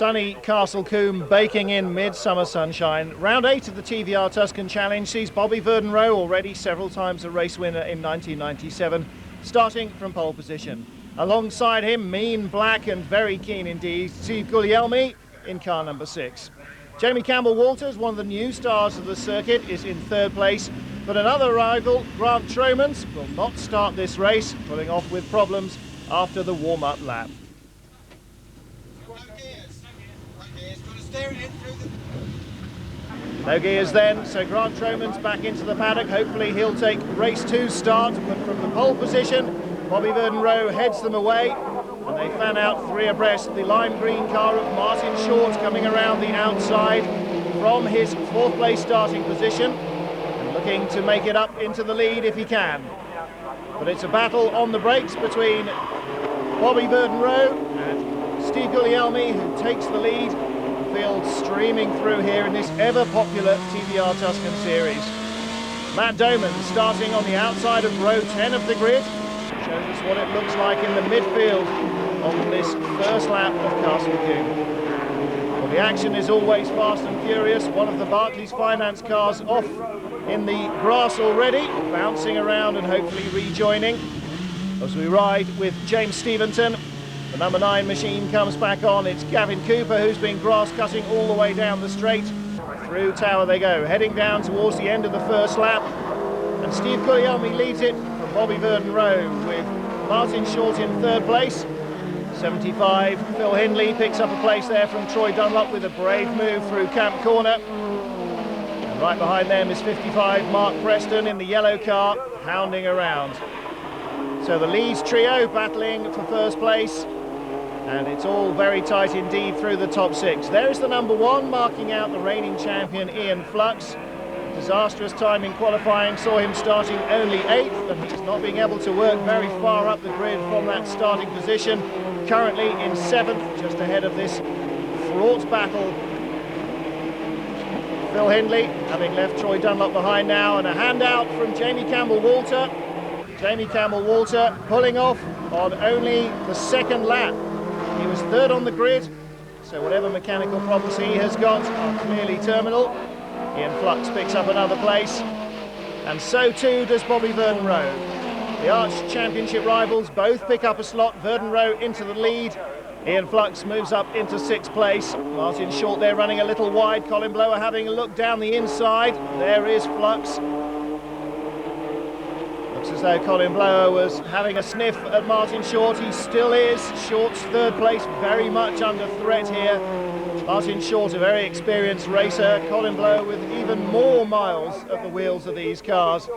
Sunny Castle Combe baking in midsummer sunshine. Round 8 of the TVR Tuscan Challenge sees Bobby Verdenroe, already several times a race winner in 1997, starting from pole position. Alongside him, mean, black and very keen indeed, Steve Guglielmi in car number 6. Jamie Campbell-Walters, one of the new stars of the circuit, is in 3rd place, but another rival, Grant Tromans, will not start this race, pulling off with problems after the warm-up lap. No gears then, so Grant Tromans back into the paddock. Hopefully he'll take race 2's start, but from the pole position, Bobby Verdenroe heads them away, and they fan out 3 abreast. The lime green car of Martin Short coming around the outside from his 4th place starting position, and looking to make it up into the lead if he can. But it's a battle on the brakes between Bobby Verdenroe and Steve Guglielmi, who takes the lead. Field streaming through here in this ever popular TVR Tuscan series. Matt Doman starting on the outside of row 10 of the grid, shows us what it looks like in the midfield on this first lap of Castle Combe. Well, the action is always fast and furious. One of the Barclays Finance cars off in the grass already, bouncing around and hopefully rejoining as we ride with James Stevenson. The number 9 machine comes back on. It's Gavin Cooper who's been grass cutting all the way down the straight. Through Tower they go, heading down towards the end of the first lap. And Steve Guglielmi leads it from Bobby Verdenroe with Martin Short in 3rd place. 75, Phil Hindley picks up a place there from Troy Dunlop with a brave move through Camp Corner. And right behind them is 55, Mark Preston in the yellow car, hounding around. So the Leeds trio battling for 1st place. And it's all very tight indeed through the top 6. There's the number 1, marking out the reigning champion Ian Flux. Disastrous time in qualifying saw him starting only 8th, and he's not being able to work very far up the grid from that starting position. Currently in 7th, just ahead of this fraught battle. Phil Hindley having left Troy Dunlop behind now, and a handout from Jamie Campbell-Walter. Jamie Campbell-Walter pulling off on only the 2nd lap. He was 3rd on the grid, so whatever mechanical problems he has got are clearly terminal. Ian Flux picks up another place, and so too does Bobby Verdenroe. The Arch Championship rivals both pick up a slot. Verdenroe into the lead. Ian Flux moves up into 6th place. Martin Short there running a little wide. Colin Blower having a look down the inside. There is Flux. Looks as though Colin Blower was having a sniff at Martin Short. He still is. Short's 3rd place very much under threat here. Martin Short, a very experienced racer. Colin Blower with even more miles at the wheels of these cars.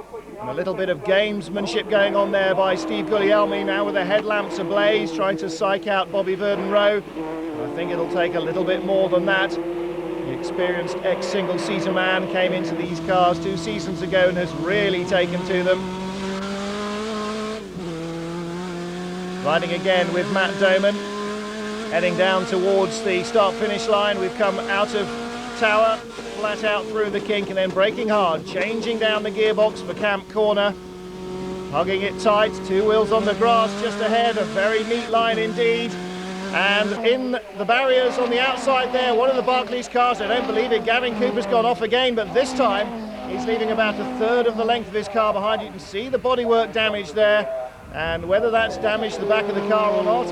And a little bit of gamesmanship going on there by Steve Guglielmi, now with the headlamps ablaze, trying to psych out Bobby Verdenroe. I think it'll take a little bit more than that. The experienced ex-single-seater man came into these cars 2 seasons ago and has really taken to them. Riding again with Matt Doman, heading down towards the start-finish line. We've come out of Tower, flat out through the kink, and then braking hard, changing down the gearbox for Camp Corner, hugging it tight, 2 wheels on the grass just ahead, a very neat line indeed. And in the barriers on the outside there, one of the Barclays cars, I don't believe it, Gavin Cooper's gone off again, but this time he's leaving about 1/3 of the length of his car behind. You can see the bodywork damage there, and whether that's damaged the back of the car or not,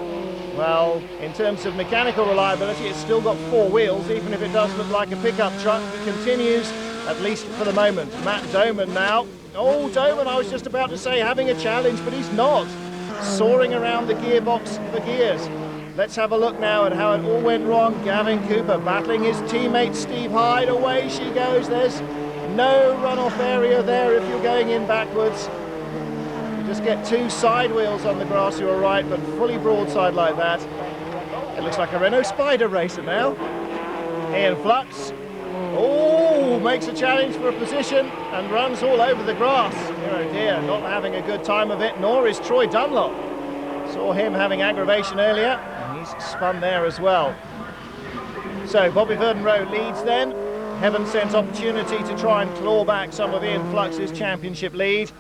well, in terms of mechanical reliability, it's still got 4 wheels, even if it does look like a pickup truck. It continues, at least for the moment. Matt Doman now. Oh, Doman, I was just about to say, having a challenge, but he's not. Soaring around the gearbox for gears. Let's have a look now at how it all went wrong. Gavin Cooper battling his teammate Steve Hyde. Away she goes. There's no runoff area there if you're going in backwards. Just get 2 side wheels on the grass, you're right, but fully broadside like that. It looks like a Renault Spider racer now. Ian Flux, oh, makes a challenge for a position and runs all over the grass. Oh dear, not having a good time of it, nor is Troy Dunlop. Saw him having aggravation earlier, and he's spun there as well. So Bobby Verdenroe leads then. Heaven sent opportunity to try and claw back some of Ian Flux's championship lead.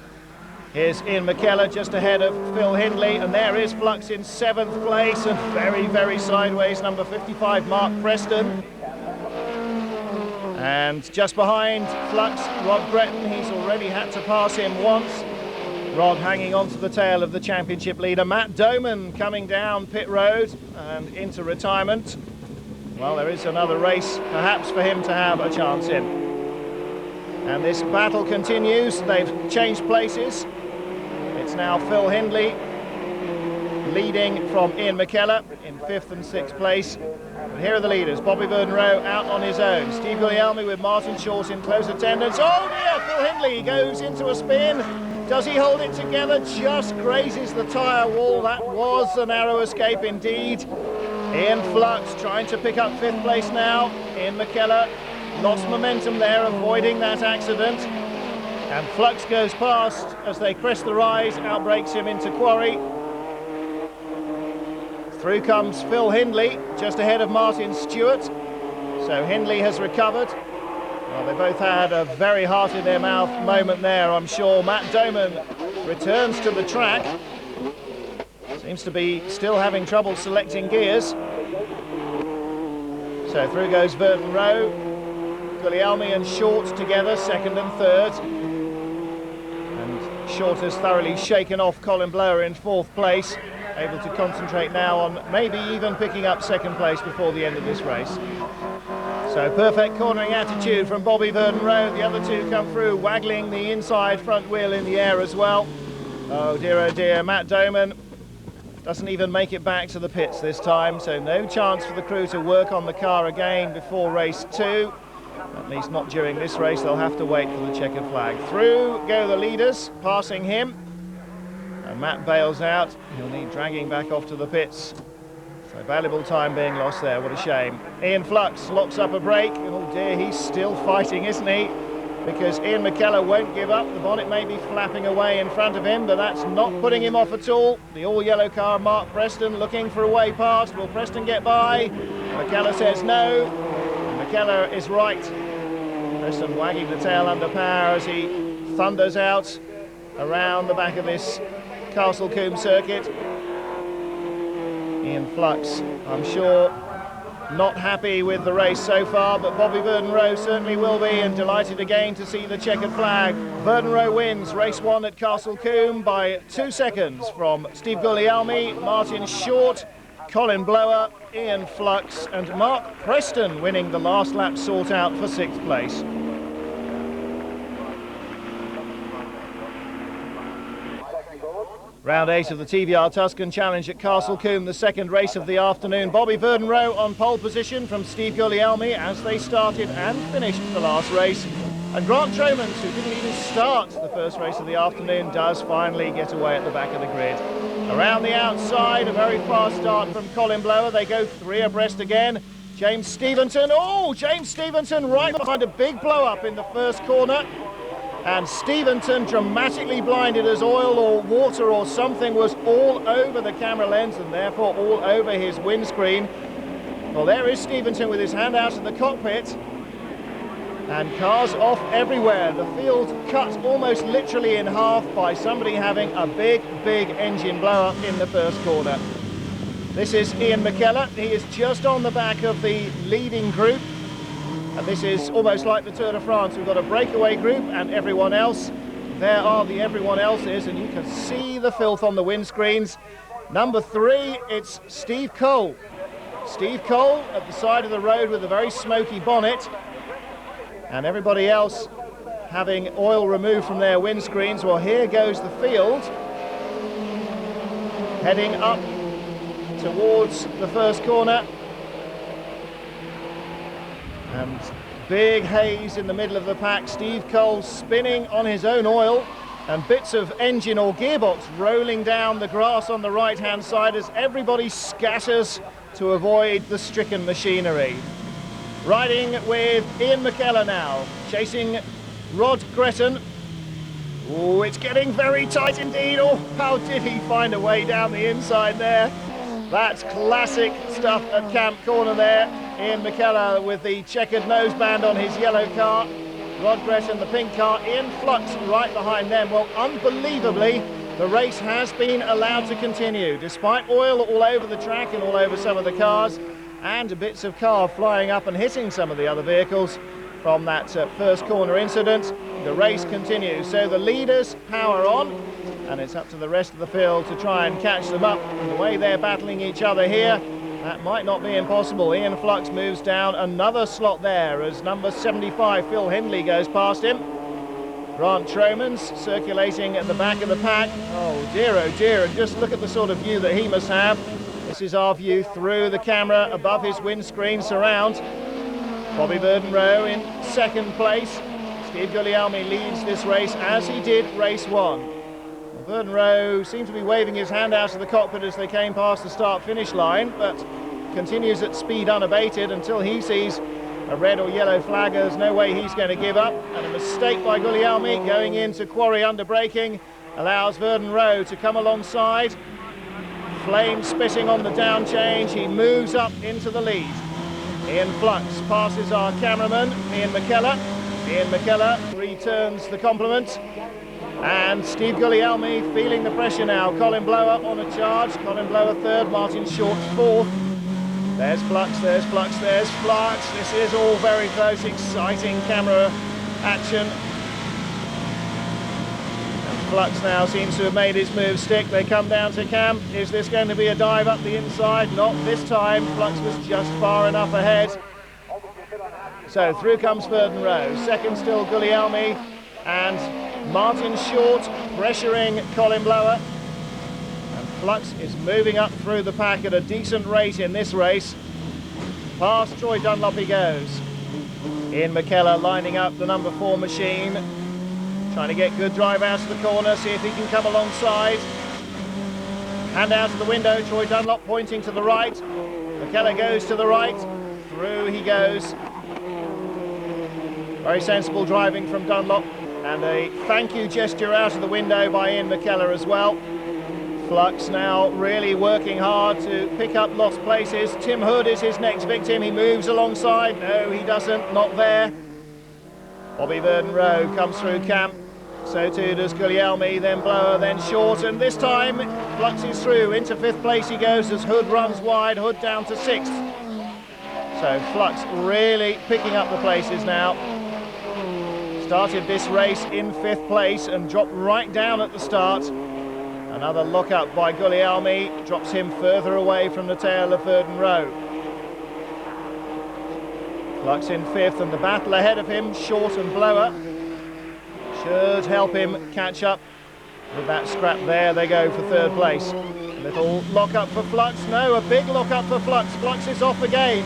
Here's Ian McKellar just ahead of Phil Hindley, and there is Flux in 7th place, and very, very sideways, number 55, Mark Preston. And just behind Flux, Rod Breton. He's already had to pass him once. Rod hanging on to the tail of the championship leader. Matt Doman coming down pit road and into retirement. Well, there is another race perhaps for him to have a chance in. And this battle continues. They've changed places. It's now Phil Hindley leading from Ian McKellar in 5th and 6th place. But here are the leaders. Bobby Verden-Rowe out on his own. Steve Guglielmi with Martin Short in close attendance. Oh dear, Phil Hindley goes into a spin. Does he hold it together? Just grazes the tyre wall. That was a narrow escape indeed. Ian Flux trying to pick up 5th place now. Ian McKellar lost momentum there, avoiding that accident. And Flux goes past as they crest the rise, outbreaks him into Quarry. Through comes Phil Hindley, just ahead of Martin Stewart. So Hindley has recovered. Well, they both had a very heart in their mouth moment there, I'm sure. Matt Doman returns to the track. Seems to be still having trouble selecting gears. So through goes Verden-Rowe. Guglielmi and Short together, 2nd and 3rd. And Short has thoroughly shaken off Colin Blower in 4th place. Able to concentrate now on maybe even picking up 2nd place before the end of this race. So perfect cornering attitude from Bobby Verden-Rowe. The other two come through, waggling the inside front wheel in the air as well. Oh dear, Matt Doman doesn't even make it back to the pits this time, so no chance for the crew to work on the car again before race 2. At least not during this race, they'll have to wait for the checkered flag. Through go the leaders, passing him. And Matt bails out. He'll need dragging back off to the pits. So valuable time being lost there, what a shame. Ian Flux locks up a brake. Oh dear, he's still fighting, isn't he? Because Ian McKellar won't give up. The bonnet may be flapping away in front of him, but that's not putting him off at all. The all-yellow car, Mark Preston, looking for a way past. Will Preston get by? McKellar says no. McKellar is right. Preston wagging the tail under power as he thunders out around the back of this Castle Combe circuit. Ian Flux, I'm sure, not happy with the race so far, but Bobby Verden-Rowe certainly will be, and delighted again to see the checkered flag. Verden-Rowe wins race 1 at Castle Combe by 2 seconds from Steve Guglielmi, Martin Short, Colin Blower, Ian Flux and Mark Preston winning the last lap sort out for 6th place. Round 8 of the TVR Tuscan Challenge at Castle Combe, the 2nd race of the afternoon. Bobby Verden-Rowe on pole position from Steve Guglielmi as they started and finished the last race. And Grant Tromans, who didn't even start the first race of the afternoon, does finally get away at the back of the grid. Around the outside, a very fast start from Colin Blower. They go 3 abreast again. James Stevenson, James Stevenson right behind a big blow-up in the first corner. And Stevenson dramatically blinded as oil or water or something was all over the camera lens and therefore all over his windscreen. Well, there is Stevenson with his hand out of the cockpit. And cars off everywhere. The field cut almost literally in half by somebody having a big engine blow-up in the first corner. This is Ian McKellar. He is just on the back of the leading group. And this is almost like the Tour de France. We've got a breakaway group and everyone else. There are the everyone else's, and you can see the filth on the windscreens. Number 3, it's Steve Cole. Steve Cole at the side of the road with a very smoky bonnet. And everybody else having oil removed from their windscreens. Well, here goes the field, heading up towards the first corner. And big haze in the middle of the pack. Steve Cole spinning on his own oil, and bits of engine or gearbox rolling down the grass on the right-hand side as everybody scatters to avoid the stricken machinery. Riding with Ian McKellar now, chasing Rod Breton. Oh, it's getting very tight indeed. Oh, how did he find a way down the inside there? That's classic stuff at Camp Corner there. Ian McKellar with the checkered noseband on his yellow car. Rod Gresham, the pink car, Ian Flux right behind them. Well, unbelievably, the race has been allowed to continue, despite oil all over the track and all over some of the cars, and bits of car flying up and hitting some of the other vehicles from that first corner incident. The race continues, so the leaders power on, and it's up to the rest of the field to try and catch them up. And the way they're battling each other here, that might not be impossible. Ian Flux moves down another slot there as number 75, Phil Hindley, goes past him. Grant Tromans circulating at the back of the pack. Oh dear, and just look at the sort of view that he must have. This is our view through the camera above his windscreen surround. Bobby Burden-Rowe in second place. Steve Guglielmi leads this race as he did race one. Burden-Rowe seems to be waving his hand out of the cockpit as they came past the start-finish line, but continues at speed unabated until he sees a red or yellow flag. There's no way he's going to give up, and a mistake by Guglielmi going into Quarry under braking allows Burden-Rowe to come alongside. Flame spitting on the down change, he moves up into the lead. Ian Flux passes our cameraman, Ian McKellar. Ian McKellar returns the compliment. And Steve Guglielmi feeling the pressure now. Colin Blower on a charge. Colin Blower third, Martin Short fourth. There's Flux, there's Flux, there's Flux. This is all very close, exciting camera action. And Flux now seems to have made his move stick. They come down to Cam. Is this going to be a dive up the inside? Not this time. Flux was just far enough ahead. So through comes Burden-Rowe. Second still Guglielmi. And Martin Short pressuring Colin Blower. And Flux is moving up through the pack at a decent rate in this race. Past Troy Dunlop he goes. Ian McKellar lining up the number 4 machine. Trying to get good drive out of the corner, see if he can come alongside. Hand out of the window, Troy Dunlop pointing to the right. McKellar goes to the right. Through he goes. Very sensible driving from Dunlop. And a thank you gesture out of the window by Ian McKellar as well. Flux now really working hard to pick up lost places. Tim Hood is his next victim. He moves alongside. No, he doesn't. Not there. Bobby Burden-Rowe comes through Camp. So too does Guglielmi, then Blower, then Short. And this time, Flux is through. Into 5th place he goes as Hood runs wide. Hood down to 6th. So Flux really picking up the places now. Started this race in 5th place and dropped right down at the start. Another lock-up by Guglielmi drops him further away from the tail of Burden-Rowe. Flux in 5th, and the battle ahead of him, Short and Blower, should help him catch up with that scrap there. They go for 3rd place. A little lock-up for Flux. No, a big lock-up for Flux. Flux is off again.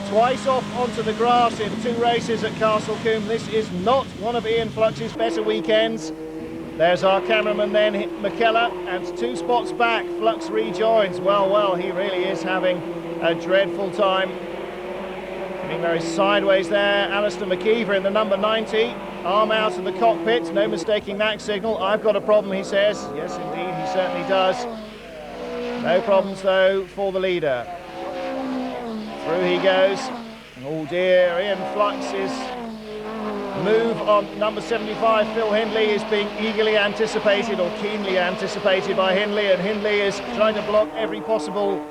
Twice off onto the grass in 2 races at Castle Combe. This is not one of Ian Flux's better weekends. There's our cameraman then, McKellar, and 2 spots back. Flux rejoins. Well, he really is having a dreadful time. Getting very sideways there. Alistair McKeever in the number 90. Arm out of the cockpit. No mistaking that signal. I've got a problem, he says. Yes, indeed, he certainly does. No problems, though, for the leader. Through he goes. Oh dear, Ian Flux's move on number 75, Phil Hindley, is being eagerly anticipated, or keenly anticipated, by Hindley, and Hindley is trying to block every possible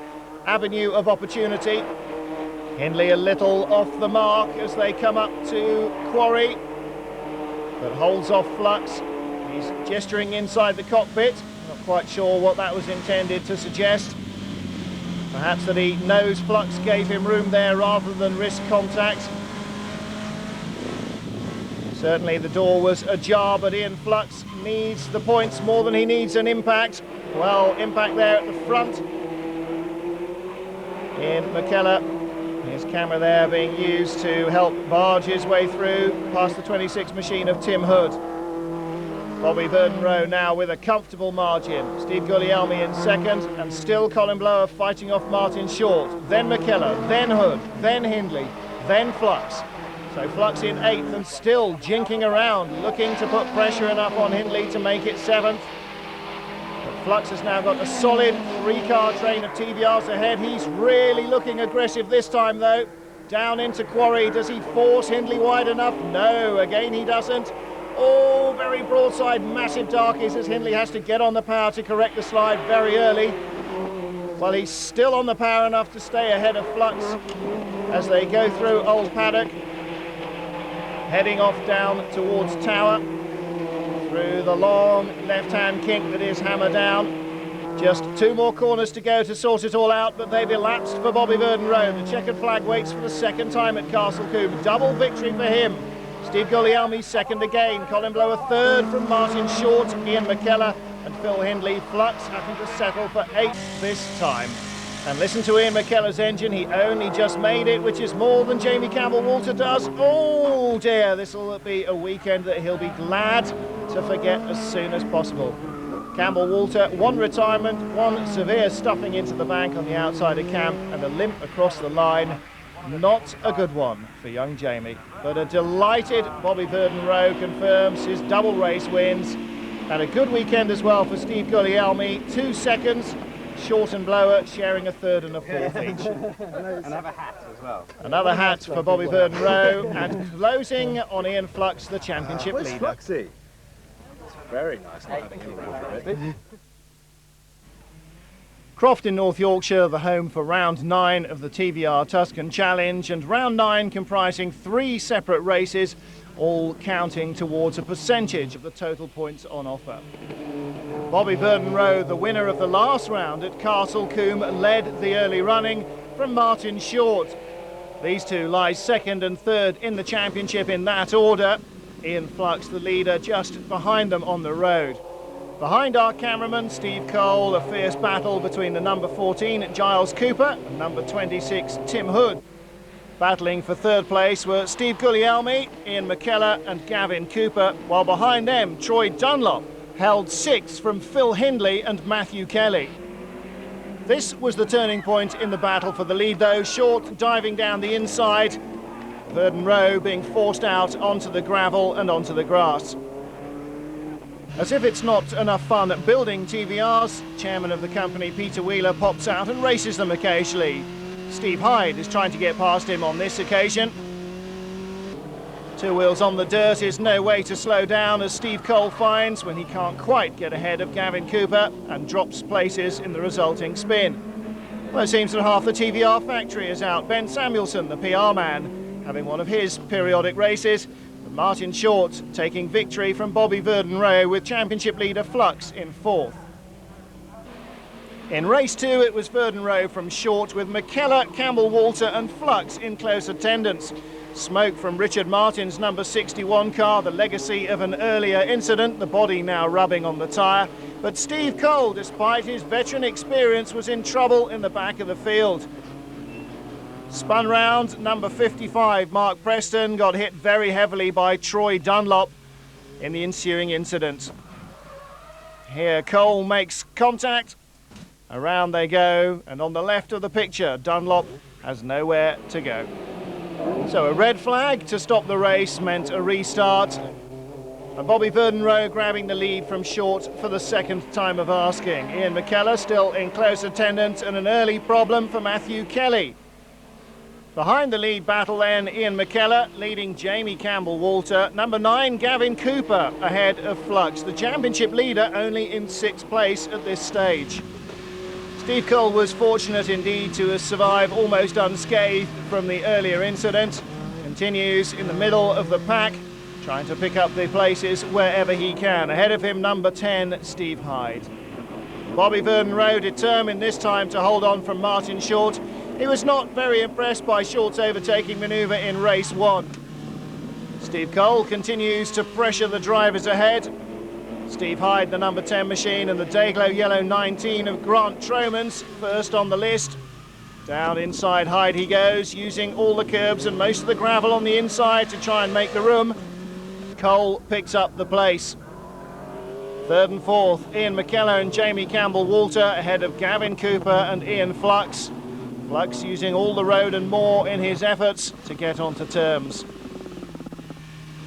avenue of opportunity. Hindley a little off the mark as they come up to Quarry, but holds off Flux. He's gesturing inside the cockpit. Not quite sure what that was intended to suggest. Perhaps that he knows Flux gave him room there rather than risk contact. Certainly the door was ajar, but Ian Flux needs the points more than he needs an impact. Well, impact there at the front. Ian McKellar, his camera there being used to help barge his way through past the 26 machine of Tim Hood. Bobby Burden-Rowe now with a comfortable margin. Steve Guglielmi in 2nd, and still Colin Blower fighting off Martin Short. Then McKellar, then Hood, then Hindley, then Flux. So Flux in 8th and still jinking around, looking to put pressure enough on Hindley to make it 7th. But Flux has now got a solid 3-car train of TVRs ahead. He's really looking aggressive this time, though. down into Quarry. Does he force Hindley wide enough? No, again he doesn't. Oh, very broadside, massive darkies as Hindley has to get on the power to correct the slide very early. Well, he's still on the power enough to stay ahead of Flux as they go through Old Paddock, heading off down towards Tower through the long left-hand kink that is Hammer Down. Just 2 more corners to go to sort it all out, but they've elapsed for Bobby Verdon Rowe. The checkered flag waits for the second time at Castle Combe. Double victory for him. Steve Guglielmi second again. Colin Blow a third from Martin Short, Ian McKellar and Phil Hindley. Flux having to settle for 8th this time. And listen to Ian McKellar's engine. He only just made it, which is more than Jamie Campbell-Walter does. Oh dear, this will be a weekend that he'll be glad to forget as soon as possible. Campbell-Walter, 1 retirement, 1 severe stuffing into the bank on the outside of camp and a limp across the line. Not a good one for young Jamie, but a delighted Bobby Verdon Rowe confirms his double race wins. And a good weekend as well for Steve Guglielmi, 2 seconds. Short and Blower sharing a 3rd and a 4th each. Another hat as well. Another hat for Bobby Verdon Rowe, and closing on Ian Flux, the championship leader. Fluxy? It's very nice not having any water. Croft in North Yorkshire, the home for round 9 of the TVR Tuscan Challenge, and round 9 comprising 3 separate races, all counting towards a percentage of the total points on offer. Bobby Verdon Rowe, the winner of the last round at Castle Combe, led the early running from Martin Short. These two lie 2nd and 3rd in the championship in that order. Ian Flux, the leader, just behind them on the road. Behind our cameraman, Steve Cole, a fierce battle between the number 14, Giles Cooper, and number 26, Tim Hood. Battling for 3rd place were Steve Guglielmi, Ian McKellar and Gavin Cooper, while behind them, Troy Dunlop held 6th from Phil Hindley and Matthew Kelly. This was the turning point in the battle for the lead though, Short diving down the inside, Verdon Rowe being forced out onto the gravel and onto the grass. As if it's not enough fun at building TVRs, chairman of the company Peter Wheeler pops out and races them occasionally. Steve Hyde is trying to get past him on this occasion. 2 wheels on the dirt is no way to slow down, as Steve Cole finds when he can't quite get ahead of Gavin Cooper and drops places in the resulting spin. Well, it seems that half the TVR factory is out. Ben Samuelson, the PR man, having one of his periodic races. Martin Short taking victory from Bobby Verdon Rowe with championship leader Flux in 4th. In race 2 it was Verdon Rowe from Short with McKellar, Campbell-Walter and Flux in close attendance. Smoke from Richard Martin's number 61 car, the legacy of an earlier incident, the body now rubbing on the tyre. But Steve Cole, despite his veteran experience, was in trouble in the back of the field. Spun round, number 55, Mark Preston, got hit very heavily by Troy Dunlop in the ensuing incident. Here Cole makes contact, around they go, and on the left of the picture, Dunlop has nowhere to go. So a red flag to stop the race meant a restart. And Bobby Verdon Rowe grabbing the lead from Short for the 2nd time of asking. Ian McKellar still in close attendance, and an early problem for Matthew Kelly. Behind the lead battle then, Ian McKellar leading Jamie Campbell-Walter. Number 9, Gavin Cooper ahead of Flux. The championship leader only in 6th place at this stage. Steve Cole was fortunate indeed to survive almost unscathed from the earlier incident. Continues in the middle of the pack, trying to pick up the places wherever he can. Ahead of him, number 10, Steve Hyde. Bobby Verdon Rowe determined this time to hold on from Martin Short. He was not very impressed by Short's overtaking manoeuvre in race 1. Steve Cole continues to pressure the drivers ahead. Steve Hyde, the number 10 machine, and the Dayglow Yellow 19 of Grant Tromans, first on the list. Down inside Hyde he goes, using all the curbs and most of the gravel on the inside to try and make the room. Cole picks up the place. 3rd and 4th, Ian McKellar and Jamie Campbell-Walter ahead of Gavin Cooper and Ian Flux. Flux using all the road and more in his efforts to get onto terms.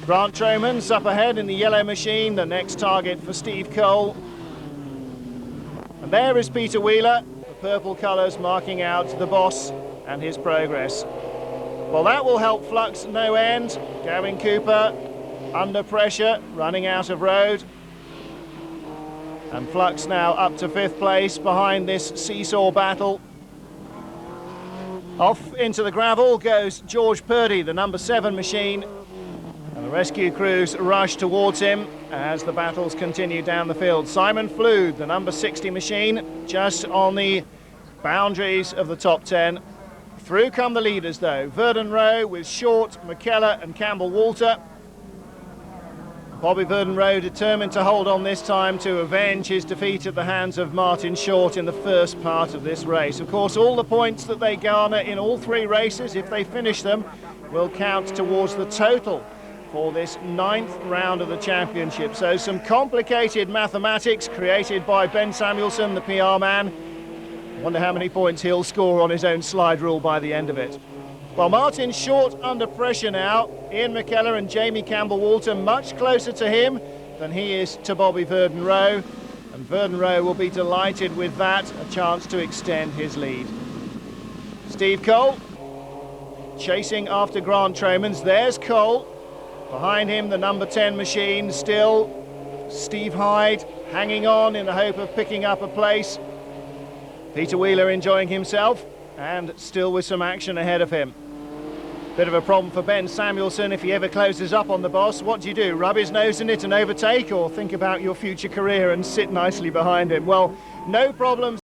Grant Tromans up ahead in the yellow machine, the next target for Steve Cole. And there is Peter Wheeler, the purple colours marking out the boss and his progress. Well, that will help Flux no end. Gavin Cooper under pressure, running out of road. And Flux now up to 5th place behind this seesaw battle. Off into the gravel goes George Purdy, the number 7 machine. And the rescue crews rush towards him as the battles continue down the field. Simon Flood, the number 60 machine, just on the boundaries of the top 10. Through come the leaders though. Verdon Rowe with Short, McKellar and Campbell Walter. Bobby Verdon Rowe determined to hold on this time to avenge his defeat at the hands of Martin Short in the first part of this race. Of course, all the points that they garner in all 3 races, if they finish them, will count towards the total for this 9th round of the championship. So some complicated mathematics created by Ben Samuelson, the PR man. I wonder how many points he'll score on his own slide rule by the end of it. Well, Martin Short under pressure now. Ian McKellar and Jamie Campbell-Walter much closer to him than he is to Bobby Verdon Rowe. And Verdon Rowe will be delighted with that, a chance to extend his lead. Steve Cole chasing after Grant Tromans. There's Cole. Behind him, the number 10 machine still. Steve Hyde hanging on in the hope of picking up a place. Peter Wheeler enjoying himself and still with some action ahead of him. Bit of a problem for Ben Samuelson if he ever closes up on the boss. What do? Rub his nose in it and overtake, or think about your future career and sit nicely behind him? Well, no problems.